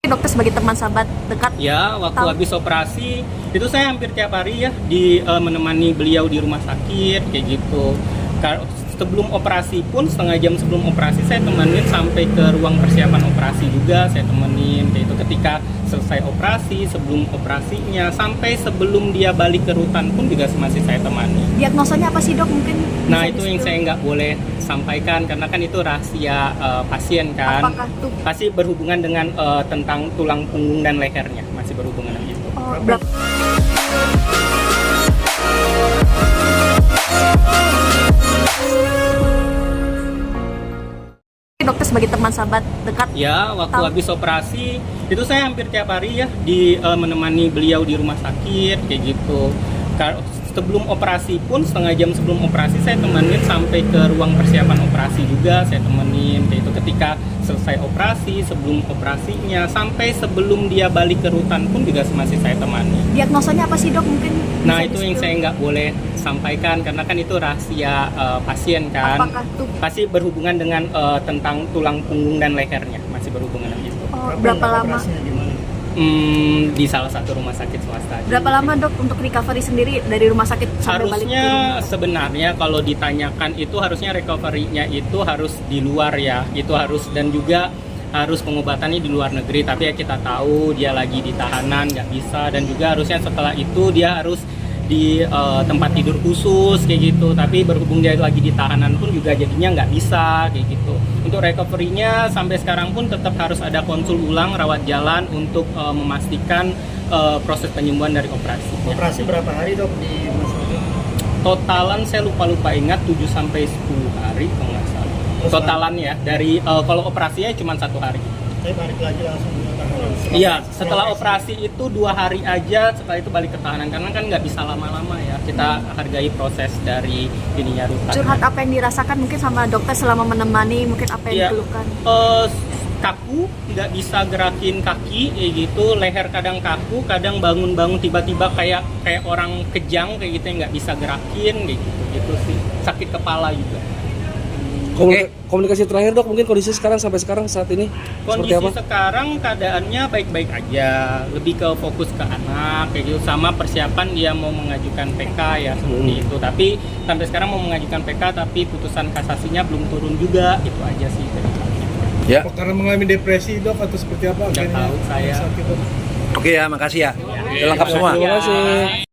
Dokter sebagai teman sahabat dekat. Ya, waktu habis operasi itu saya hampir tiap hari ya menemani beliau di rumah sakit kayak gitu. Sebelum operasi pun setengah jam sebelum operasi saya temenin sampai ke ruang persiapan operasi juga saya temenin kayak itu ketika selesai operasi, sebelum operasinya sampai sebelum dia balik ke rutan pun juga masih saya temani. Diagnosanya apa sih dok mungkin? Nah itu yang saya nggak boleh sampaikan karena kan itu rahasia pasien kan. Apakah tuh? Pasti berhubungan dengan tentang tulang punggung dan lehernya masih berhubungan dengan itu. Oh, dokter sebagai teman sahabat dekat. Ya, waktu habis operasi itu saya hampir tiap hari ya menemani beliau di rumah sakit kayak gitu. Sebelum operasi pun setengah jam sebelum operasi saya temenin sampai ke ruang persiapan operasi juga saya temenin kayak itu ketika selesai operasi, sebelum operasinya sampai sebelum dia balik ke rutan pun juga masih saya temani. Diagnosanya apa sih dok mungkin? Nah itu yang saya nggak boleh sampaikan karena kan itu rahasia pasien kan. Apakah tuh? Pasti berhubungan dengan tentang tulang punggung dan lehernya masih berhubungan dengan itu. Oh, berapa lama? Di salah satu rumah sakit swasta. Berapa lama dok untuk recovery sendiri dari rumah sakit sampai balik? Harusnya sebenarnya kalau ditanyakan itu harusnya recovery-nya itu harus di luar ya, itu harus dan juga harus pengobatannya di luar negeri. Tapi ya kita tahu dia lagi di tahanan nggak bisa dan juga harusnya setelah itu dia harus di tempat tidur khusus kayak gitu. Tapi berhubung dia lagi di tahanan pun juga jadinya nggak bisa kayak gitu. Untuk recovery-nya sampai sekarang pun tetap harus ada konsul ulang rawat jalan untuk memastikan proses penyembuhan dari operasi. Operasi berapa hari dok di rumah sakit? Totalan saya lupa ingat 7 sampai 10 hari kalau nggak salah. Totalan ya dari kalau operasinya cuma 1 hari. Saya balik lagi langsung ke tahanan. Iya, setelah operasi itu 2 hari aja, setelah itu balik ke tahanan karena kan nggak bisa lama-lama ya. Kita hargai proses dari ininya rutan. Curhat apa yang dirasakan mungkin sama dokter selama menemani, mungkin apa yang dikeluhkan? Kaku, nggak bisa gerakin kaki kayak gitu, leher kadang kaku, kadang bangun-bangun tiba-tiba kayak orang kejang kayak gitu yang nggak bisa gerakin kayak gitu sih. Sakit kepala juga. Komunikasi terakhir dok, mungkin kondisi sekarang sampai sekarang saat ini Kondisi seperti apa? sekarang keadaannya baik-baik aja, lebih ke fokus ke anak kayak gitu sama persiapan dia mau mengajukan PK ya seperti itu. Tapi sampai sekarang mau mengajukan PK tapi putusan kasasinya belum turun juga, itu aja sih. Ya. Karena mengalami depresi dok atau seperti apa? Nggak tahu saya. Oke ya, makasih ya. Udah lengkap semua. Terima kasih.